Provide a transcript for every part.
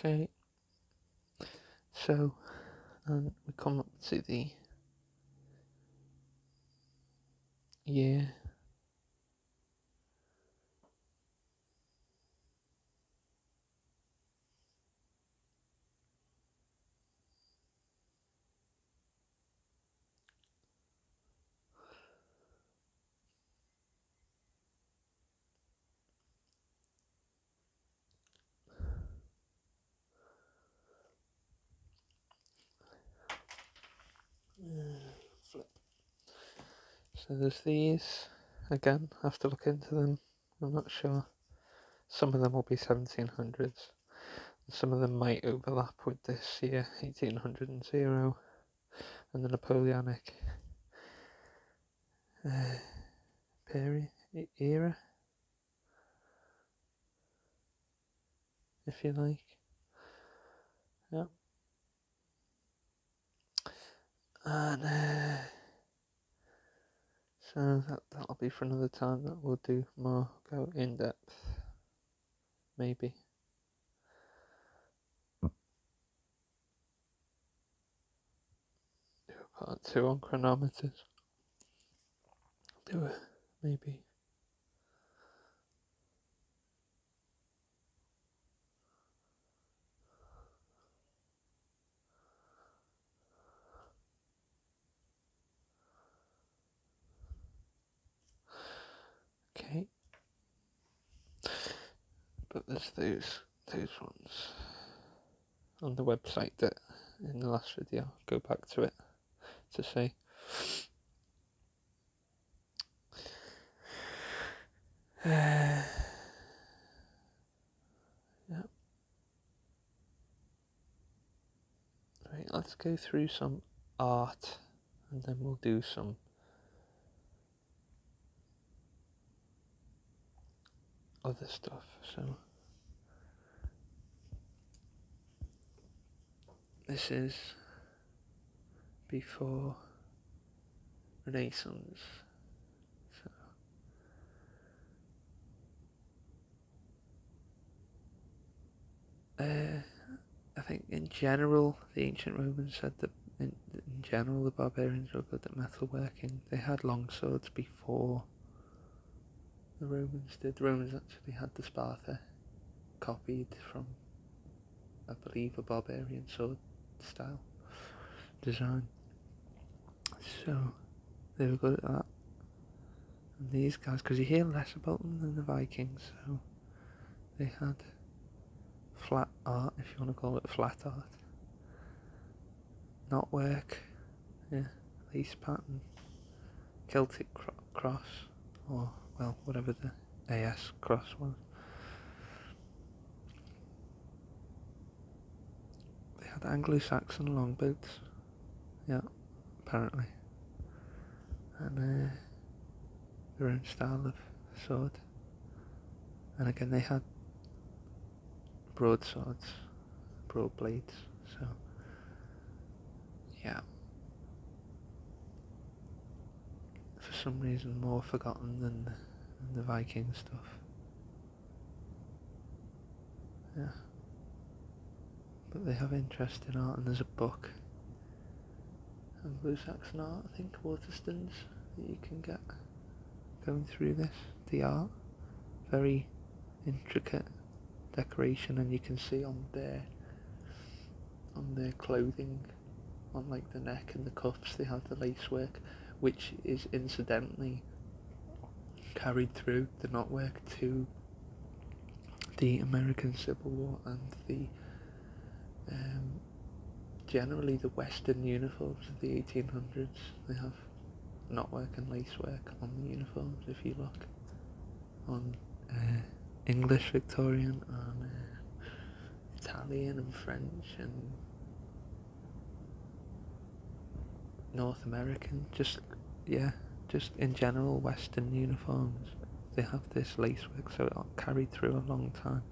Okay, so we come up to the year flip. So there's these, again, I have to look into them, I'm not sure. Some of them will be 1700s, some of them might overlap with this year, 1800 and 0, and the Napoleonic period, era, if you like. Yeah. And so that'll be for another time, that we'll do more, go in depth, maybe. Do a part 2 on chronometers. Do it, maybe. Okay. But there's those ones on the website that in the last video, go back to it to see. Yeah. Right, let's go through some art and then we'll do some other stuff. So this is before Renaissance. So I think in general the ancient Romans said that in general the barbarians were good at metalworking. They had long swords before the Romans did. The Romans actually had the Sparta copied from, I believe, a barbarian sword style design. So they were good at that. And these guys, because you hear less about them than the Vikings, so they had flat art, if you want to call it flat art. Knotwork, yeah, lace pattern, Celtic cross, or, well, whatever the AS cross was. They had Anglo-Saxon longboats, yeah, apparently. And their own style of sword. And again, they had broadswords, broad blades, so yeah. For some reason, more forgotten than the Viking stuff. Yeah. But they have interesting art, and there's a book, Anglo-Saxon art, I think, Waterstones, that you can get going through this. The art, very intricate decoration, and you can see on their clothing, on like the neck and the cuffs, they have the lacework, which is incidentally carried through the knotwork to the American Civil War and the generally the Western uniforms of the 1800s. They have knotwork and lacework on the uniforms. If you look on English Victorian, on Italian and French and North American, just in general Western uniforms, they have this lacework, so it'll carry through a long time.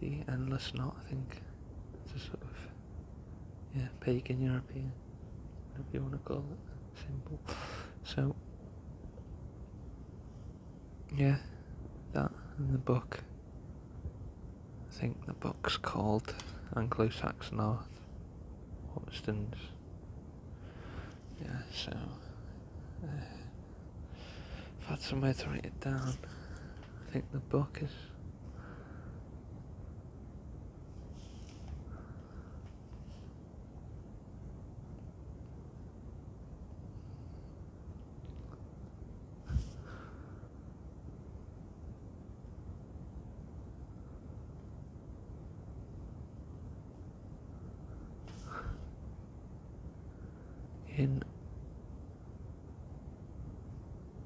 The endless knot, I think, it's a sort of pagan European, whatever you want to call it, symbol. So yeah, that and the book. think the book's called Anglo-Saxon Art, Waterstones. Yeah, so I've had somewhere to write it down. I think the book is in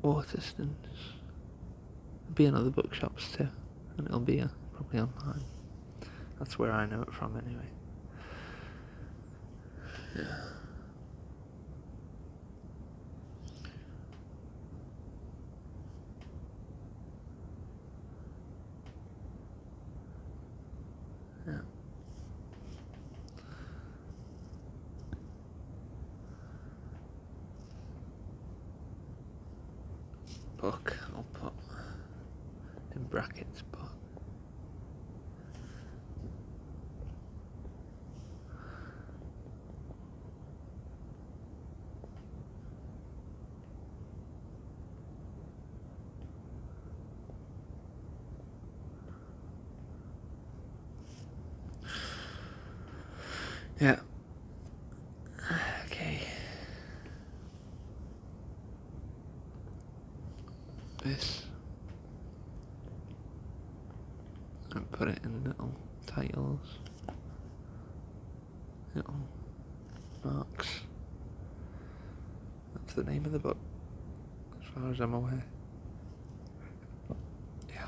Waterstones. There'll be in other bookshops too, and it'll be probably online. That's where I know it from anyway. Yeah. Yeah. Book, I'll put in brackets book. Yeah. Okay. This. And put it in little titles. Little marks. That's the name of the book, as far as I'm aware. Yeah.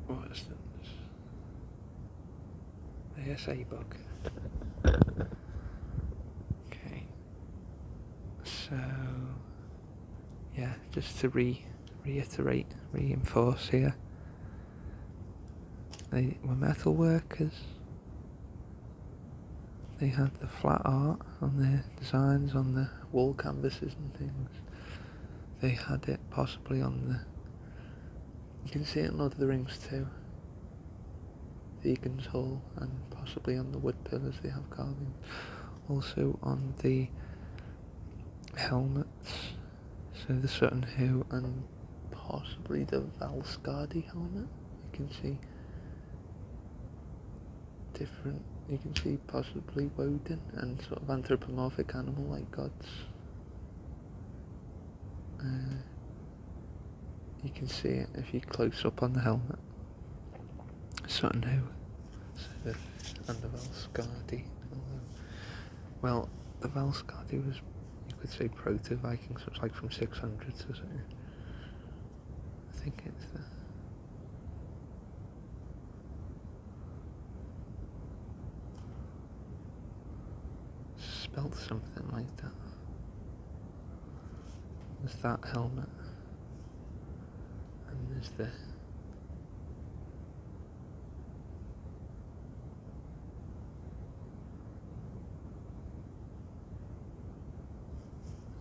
Waterstones. The essay book. Okay. So, yeah, just to reiterate, reinforce here. They were metal workers. They had the flat art on their designs on the wall canvases and things. They had it possibly on the... You can see it in Lord of the Rings too. The Egan's Hall, and possibly on the wood pillars they have carvings. Also on the helmets. So the Sutton Hoo and possibly the Valscardi helmet. You can see different... You can see possibly Woden and sort of anthropomorphic animal like gods. You can see it if you close up on the helmet. Sutton Hoo. So and the Valscardi. Well, the Valscardi was, you could say, proto-Viking, so it's like from 600 to something. I think it's the... Spelled something like that. There's that helmet. And there's the...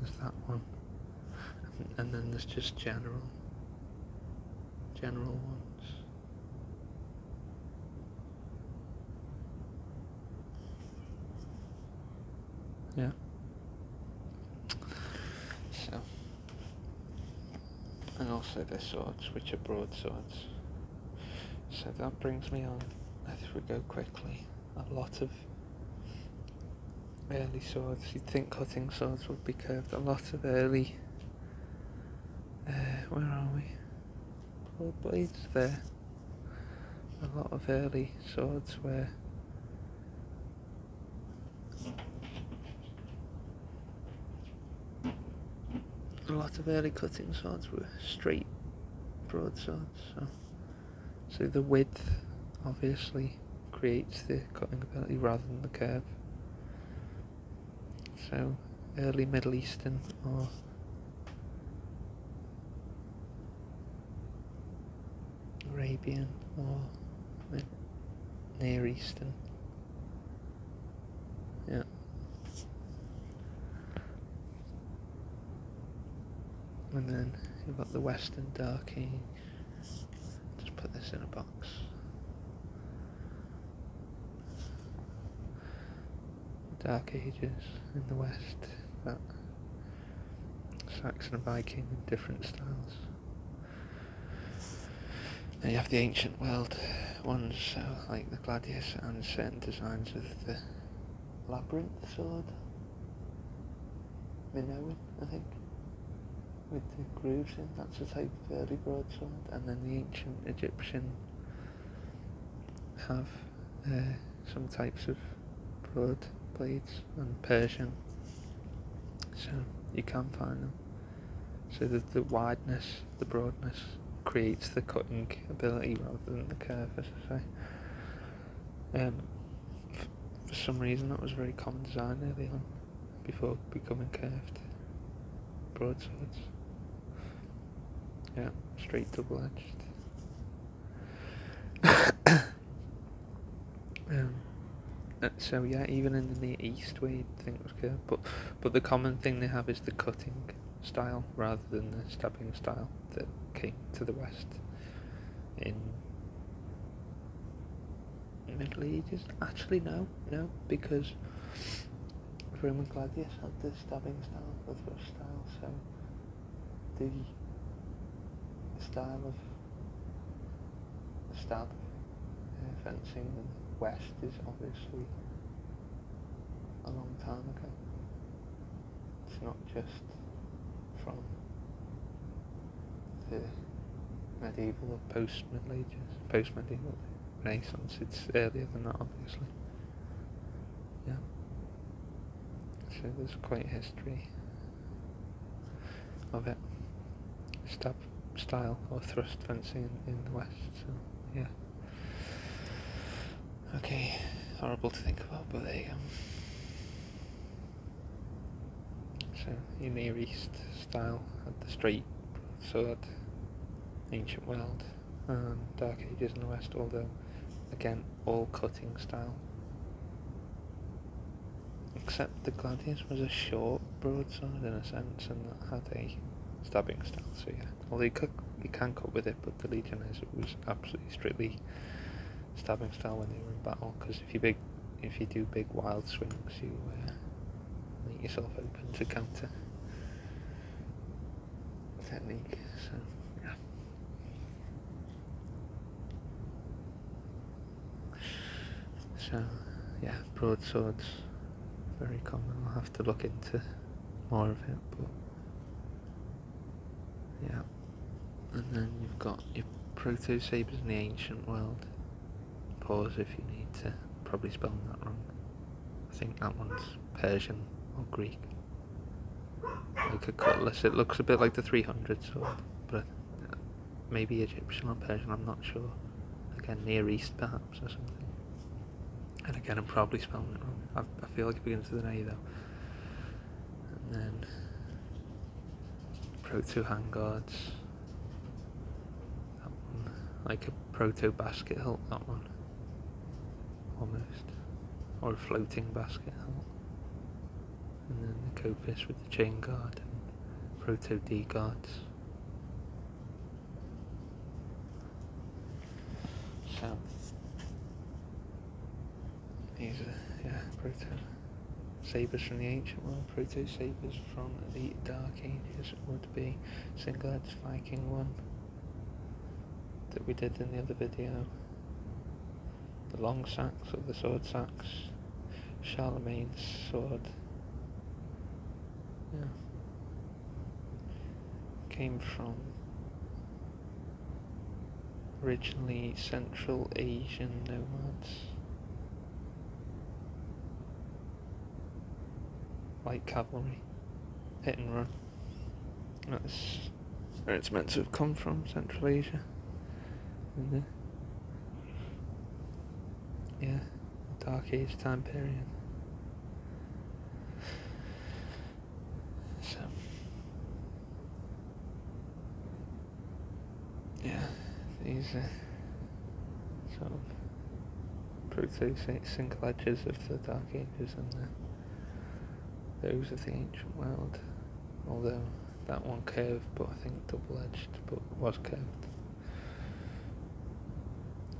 There's that one. And then there's just general ones. Yeah. So, and also the swords, which are broadswords. So that brings me on, if we go quickly, a lot of early swords. You'd think cutting swords would be curved. A lot of early, where are we? Broad blades there. A lot of early swords were cutting swords were straight broadswords. So the width obviously creates the cutting ability rather than the curve. So early Middle Eastern or Arabian or Near Eastern. Yeah. And then you've got the Western Dark Age. Just put this in a box. Dark Ages in the West, that Saxon and Viking in different styles. And you have the ancient world ones, so like the gladius and certain designs of the labyrinth sword. Minoan, I think, with the grooves in, that's a type of early broadsword. And then the ancient Egyptian have some types of broad blades, and Persian, so you can find them. So that the wideness, the broadness, creates the cutting ability rather than the curve, as I say. For some reason that was a very common design early on, before becoming curved broadswords. Yeah, straight double-edged. So yeah, even in the Near East where you'd think it was curved, but the common thing they have is the cutting style rather than the stabbing style that came to the West in Middle Ages. Actually no, because Roman gladius had the stabbing style, the thrust style, so the style of stab fencing in the West is obviously a long time ago. It's not just from the medieval or post-Middle Ages, post-medieval Renaissance, it's earlier than that obviously. Yeah. So there's quite a history of it. Stab style or thrust fencing in the West, so yeah. Okay, horrible to think about, but there you go. So, your Near East style had the straight sword, ancient world, and Dark Ages in the West, although, again, all cutting style. Except the gladius was a short broadsword in a sense, and that had a stabbing style, so yeah. Although you can cut with it, but the legionnaires, it was absolutely strictly stabbing style when they were in battle, because if you do big wild swings, you make yourself open to counter technique. So yeah. So yeah, broadswords, very common. I'll have to look into more of it, but yeah. And then you've got your proto-sabres in the ancient world. Pause if you need to, probably spelling that wrong. I think that one's Persian or Greek. Like a cutlass, it looks a bit like the 300 sword, but maybe Egyptian or Persian, I'm not sure. Again, Near East perhaps or something. And again, I'm probably spelling it wrong. I feel like it begins with an A though. And then proto-handguards. That one, like a proto-basket hilt, that one. Almost. Or a floating basket hilt. And then the copis with the chain guard and proto-D guards. So these are, yeah, proto-sabres from the ancient world, proto-sabres from the Dark Ages would be single-edged Viking one that we did in the other video. The long sacks or the sword sacks, Charlemagne's sword. Yeah. Came from originally Central Asian nomads. Light cavalry. Hit and run. That's where it's meant to have come from, Central Asia. And yeah, the Dark Age time period. So yeah, these are sort of proto-single edges of the Dark Ages and those of the ancient world. Although that one curved, but I think double-edged, but was curved.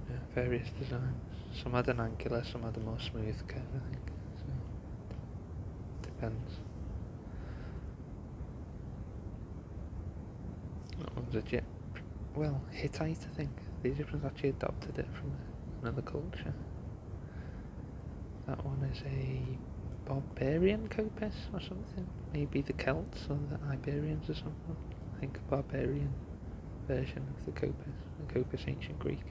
Yeah, various designs. Some had an angular, some had a more smooth curve, I think. So depends. That one's a Hittite, I think. The Egyptians actually adopted it from another culture. That one is a barbarian coppice or something. Maybe the Celts or the Iberians or something. I think a barbarian version of the coppice. The coppice ancient Greek.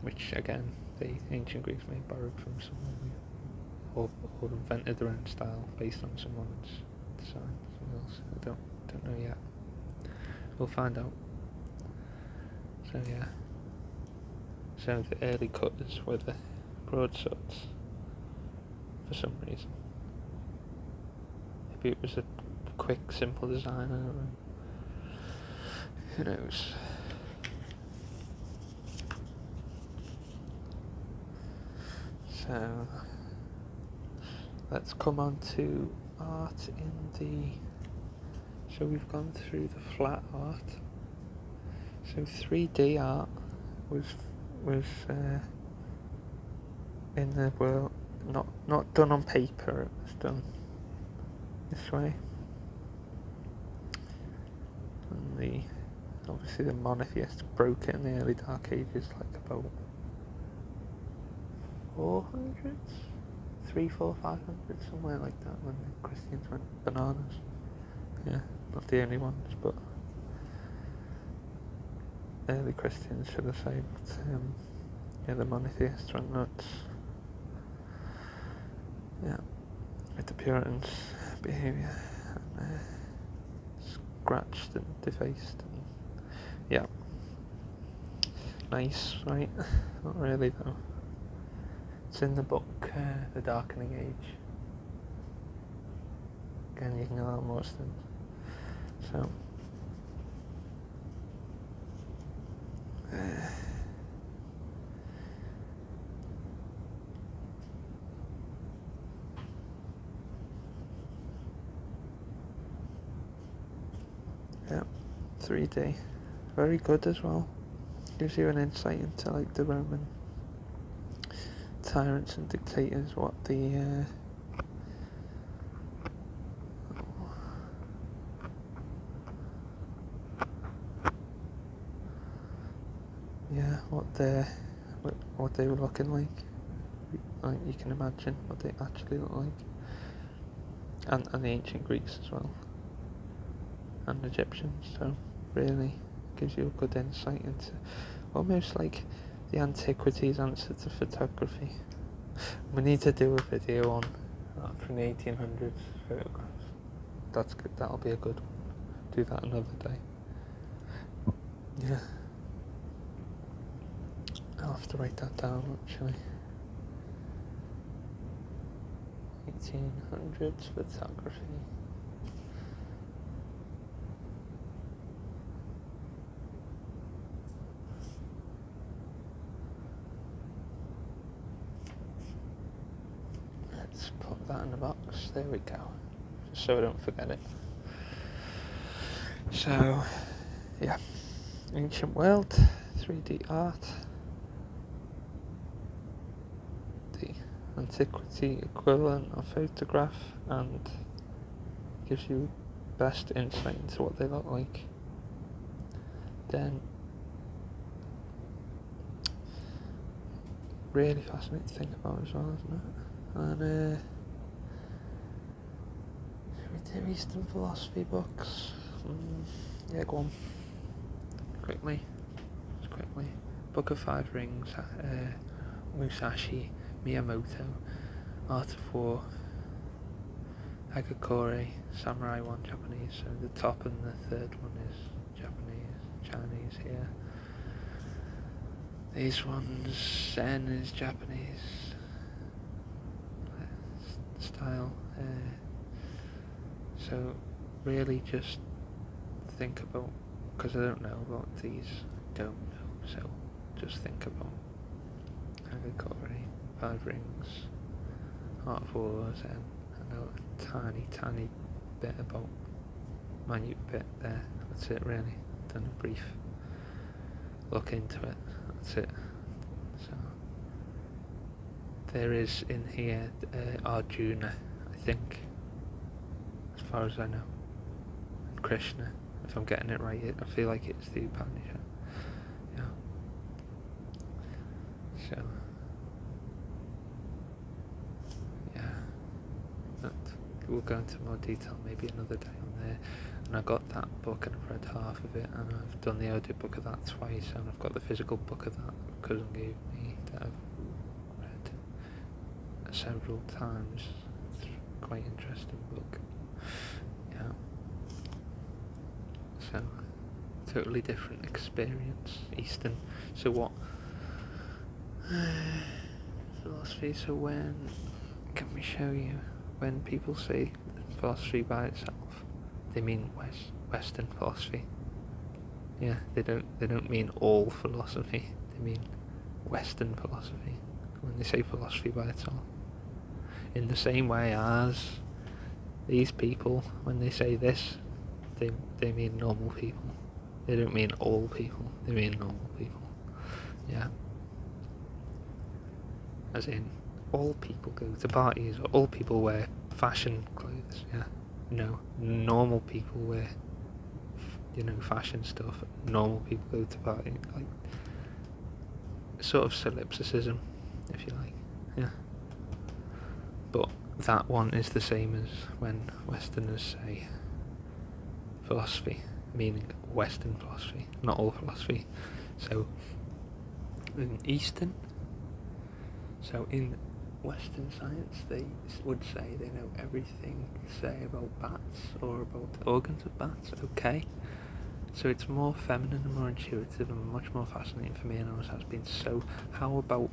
Which again, the ancient Greeks may have borrowed from someone or invented their own style based on someone's design. Someone else. I don't know yet. We'll find out. So yeah. So the early cutters were the broadswords for some reason. Maybe it was a quick, simple design, I don't know. Who knows? So let's come on to art in the... So we've gone through the flat art. So 3D art was in the world, not done on paper, it was done this way. And obviously the monotheists broke it in the early Dark Ages, like about 400, 500, somewhere like that, when the Christians went bananas. Yeah, not the only ones, but early Christians, should I say, but yeah, the monotheists went nuts. Yeah, with the Puritans' behaviour, and scratched and defaced, and yeah, nice, right? Not really though. It's in the book, The Darkening Age. Again, you can get out most things. So. Yeah, 3D, very good as well. Gives you an insight into like the Roman tyrants and dictators, what the what they were looking like. Like you can imagine what they actually look like, and the ancient Greeks as well, and Egyptians. So really gives you a good insight into almost like the antiquities answer to photography. We need to do a video on from the 1800s photographs. That's good. That'll be a good one. Do that another day. Yeah. I'll have to write that down actually. 1800s photography. Let's put that in the box. There we go. Just so I don't forget it. So, yeah. Ancient world, 3D art. The antiquity equivalent of photograph, and gives you best insight into what they look like. Then really fascinating to think about as well, isn't it? And should we do Eastern philosophy books? Yeah, go on. Quickly. Book of Five Rings, Musashi, Miyamoto, Art of War, Hagakure, Samurai 1 Japanese, so the top and the third one is Chinese here. These ones, Zen is Japanese style, so really just think about, because I don't know about these, so just think about Hagakure, Five Rings, Art of War, Zen, know a tiny bit about, minute bit there. That's it really. Done a brief look into it. That's it. So there is in here Arjuna, I think, as far as I know, and Krishna, if I'm getting it right. I feel like it's the Upanishad. Yeah. So yeah, we'll go into more detail maybe another day on there. And I got that book and I've read half of it, and I've done the audio book of that twice, and I've got the physical book of that cousin gave me that I've read several times. It's a quite interesting book. Yeah. So, totally different experience, Eastern. So what? Philosophy, so when, can we show you, when people say philosophy by itself, they mean Western philosophy. Yeah, they don't mean all philosophy. They mean Western philosophy when they say philosophy by itself. In the same way as these people, when they say this, they mean normal people. They don't mean all people. They mean normal people. Yeah. As in, all people go to parties, or all people wear fashion clothes. Yeah. No, normal people wear, fashion stuff. Normal people go to party, like sort of solipsism, if you like. Yeah. But that one is the same as when Westerners say philosophy, meaning Western philosophy, not all philosophy. So in Eastern, so in Western science, they would say they know everything, say about bats or about the organs of bats. Okay, so it's more feminine and more intuitive and much more fascinating for me, and always has been. So how about,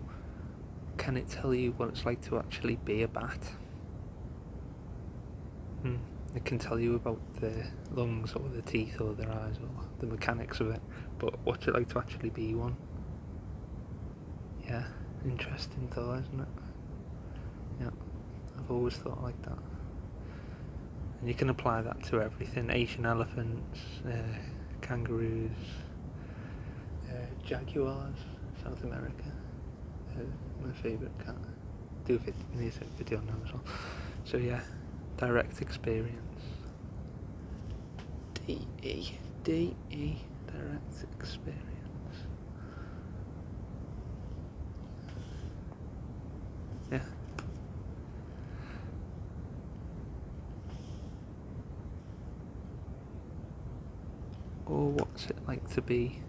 can it tell you what it's like to actually be a bat? It can tell you about their lungs or their teeth or their eyes or the mechanics of it, but what's it like to actually be one? Yeah, interesting thought, isn't it? Yeah, I've always thought like that. And you can apply that to everything. Asian elephants, kangaroos, jaguars, South America. My favourite cat. We need a video now as well. So yeah, direct experience. DE, direct experience. Yeah. Or what's it like to be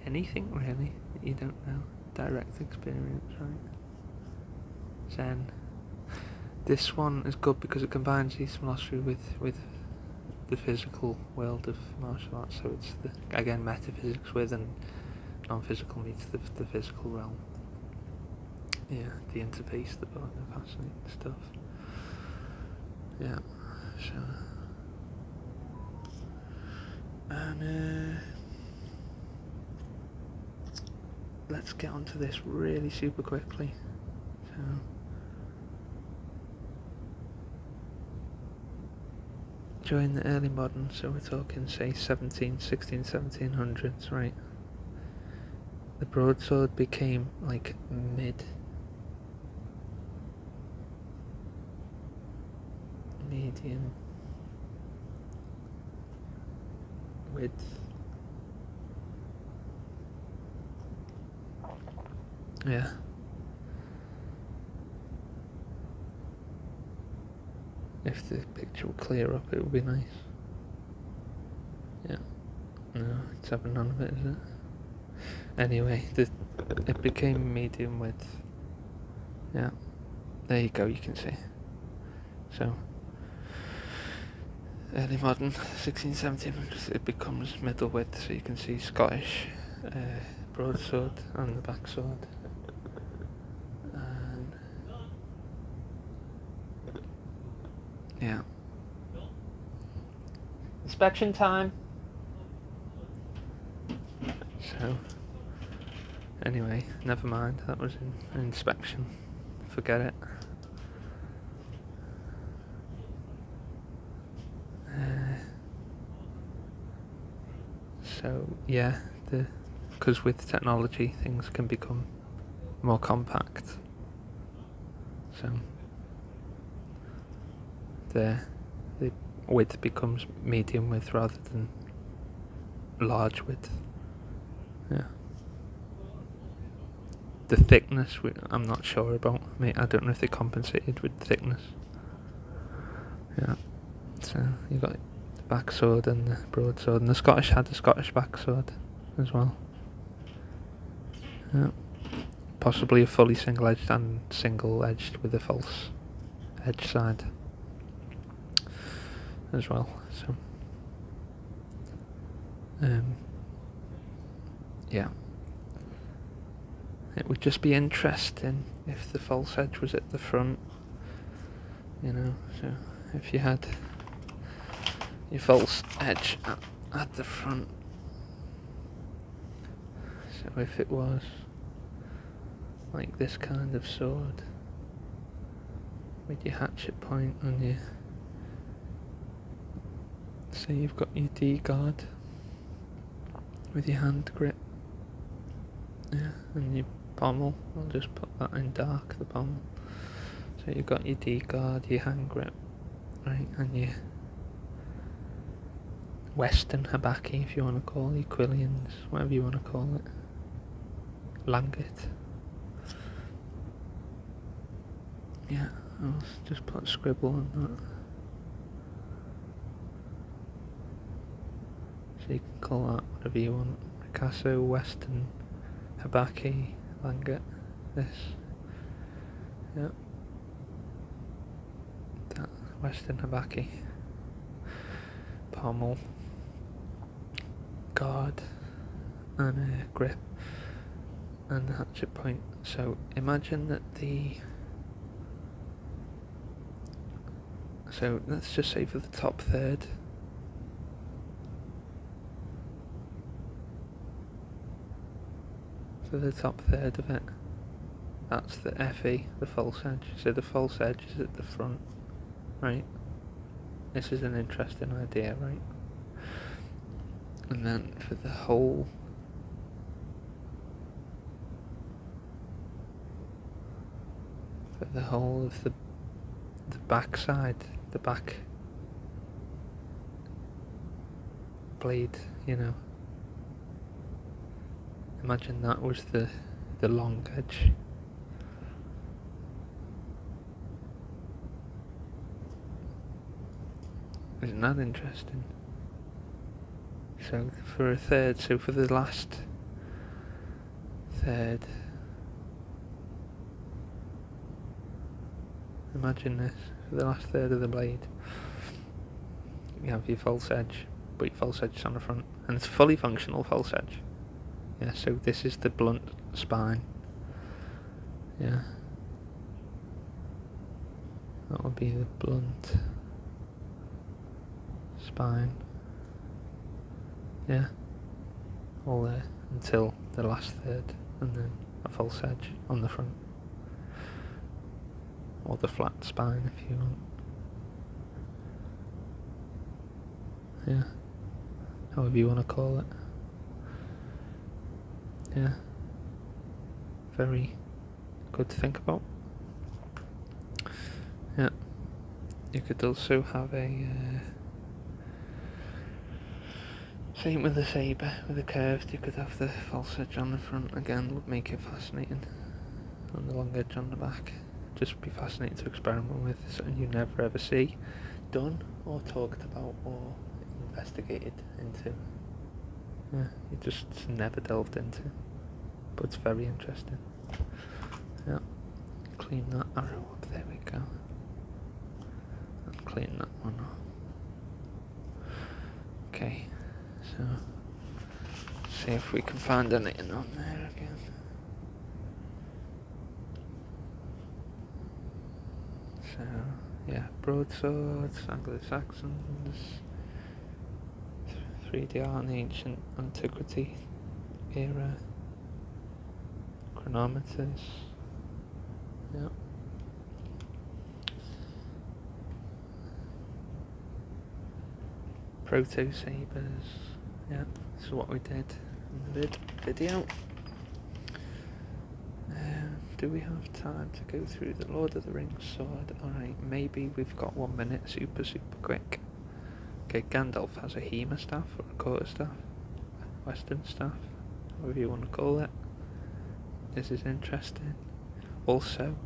anything really that you don't know? Direct experience, right? Zen. This one is good because it combines Eastern philosophy with the physical world of martial arts. So it's again metaphysics with, and non-physical meets the physical realm. Yeah, the interface, the fascinating stuff. Yeah, so. And let's get onto this really super quickly. So, during the early modern, so we're talking say 1700s, right? The broadsword became like medium width. Yeah. If the picture will clear up, it would be nice. Yeah. No, it's having none of it, is it? Anyway, it became medium width. Yeah. There you go, you can see. So, early modern, 1700s, it becomes middle width, so you can see Scottish broadsword and the backsword. And yeah. Inspection time. So, anyway, never mind, that was an inspection. Forget it. So yeah, because with technology things can become more compact. So the width becomes medium width rather than large width. Yeah. The thickness, I'm not sure about. I don't know if they compensated with thickness. Yeah. So you got the backsword and the broadsword, and the Scottish had the Scottish backsword as well. Yeah. Possibly a fully single-edged and single-edged with a false edge side as well. So yeah, it would just be interesting if the false edge was at the front, so if you had your false edge at the front, so if it was like this kind of sword with your hatchet point on your, say you've got your D guard with your hand grip, and your pommel, I'll just put that in dark, the pommel. So you've got your D guard, your hand grip, right, and your Western habaki, if you want to call it, quillions, whatever you want to call it, langet. Yeah, I'll just put a scribble on that. So you can call that whatever you want. Picasso, Western, habaki, langet, this. Yeah. That, Western habaki. Pommel. Guard. And a grip. And the hatchet point. So imagine that so let's just say for the top third, for the top third of it, that's the FE, the false edge. So the false edge is at the front, right? This is an interesting idea, right? And then for the whole of the back side, the back blade, imagine that was the long edge. Isn't that interesting? So for a third, so for the last third, imagine this, for the last third of the blade, you have your false edge, but your false edge is on the front, and it's a fully functional false edge. Yeah, so this is the blunt spine. Yeah. That would be the blunt spine. Yeah. All there until the last third, and then a false edge on the front. Or the flat spine if you want. Yeah. However you want to call it. Yeah. Very good to think about. Yeah. You could also have a same with the sabre, with the curved, you could have the false edge on the front again, would make it fascinating. And the long edge on the back. Just be fascinating to experiment with, something you never ever see done or talked about or investigated into. Yeah, you just never delved into, but it's very interesting. Yeah, clean that arrow up, there we go, and clean that one up. Okay, so see if we can find anything on there again. So, yeah, broadswords, Anglo-Saxons, 3D art in ancient antiquity era, chronometers, yeah. Proto-sabers, yeah, So what we did in the video. Do we have time to go through the Lord of the Rings sword? Alright, maybe we've got 1 minute, super quick. Okay, Gandalf has a Hema staff or a quarter staff, Western staff, whatever you want to call it. This is interesting. Also,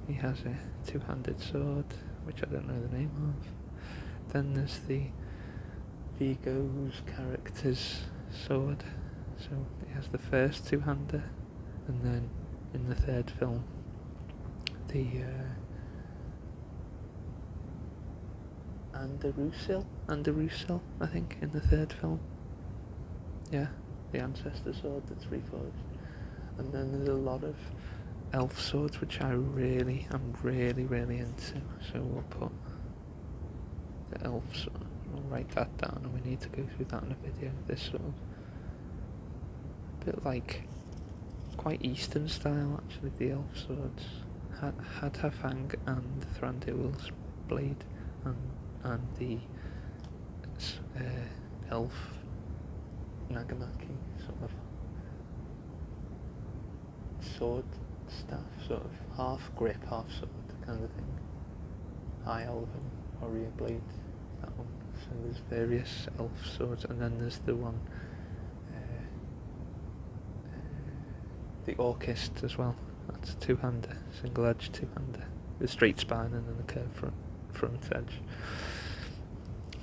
he has a two-handed sword, which I don't know the name of. Then there's the Vigo's character's sword. So he has the first two-hander, and then in the third film, the Anderusil, I think, in the third film. Yeah, the ancestor sword that's reforged. And then there's a lot of elf swords which I'm really into. So we'll put the elf sword. We'll write that down, and we need to go through that in a video. This sort of bit like quite Eastern style, actually. The elf swords had Hafang and Thranduil's blade, and the elf Nagamaki sort of sword staff, sort of half grip, half sword kind of thing. High elven warrior blade, that one. So there's various elf swords, and then there's the one, the Orcist as well. That's two-hander, single-edged two-hander, with straight spine and then the curved front edge.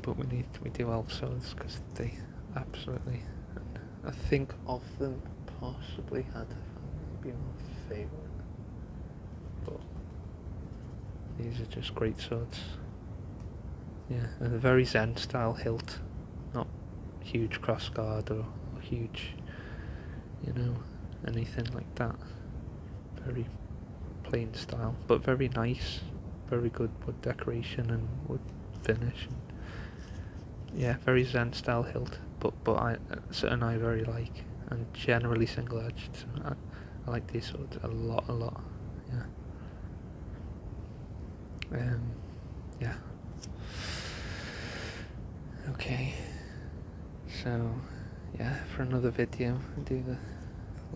But we do elf swords because they absolutely, and I think of them possibly had maybe my favourite. But these are just great swords. Yeah, and a very Zen style hilt, not huge crossguard or huge, anything like that. Very plain style, but very nice, very good wood decoration and wood finish. And yeah, very Zen style hilt, but I very like, and generally single edged. So I like these swords a lot. Yeah. Yeah. Okay. So yeah, for another video, I'll do the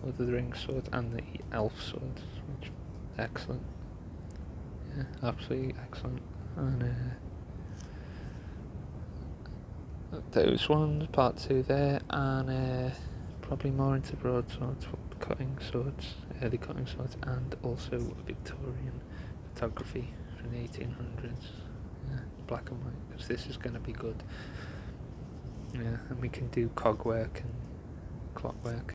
Lord of the Rings sword and the elf sword, which excellent. Yeah, absolutely excellent. And those ones, part 2 there, and probably more into broadswords, cutting swords, early cutting swords, and also Victorian photography from the 1800s. Yeah, black and white, because this is going to be good. Yeah, and we can do cog work and clockwork.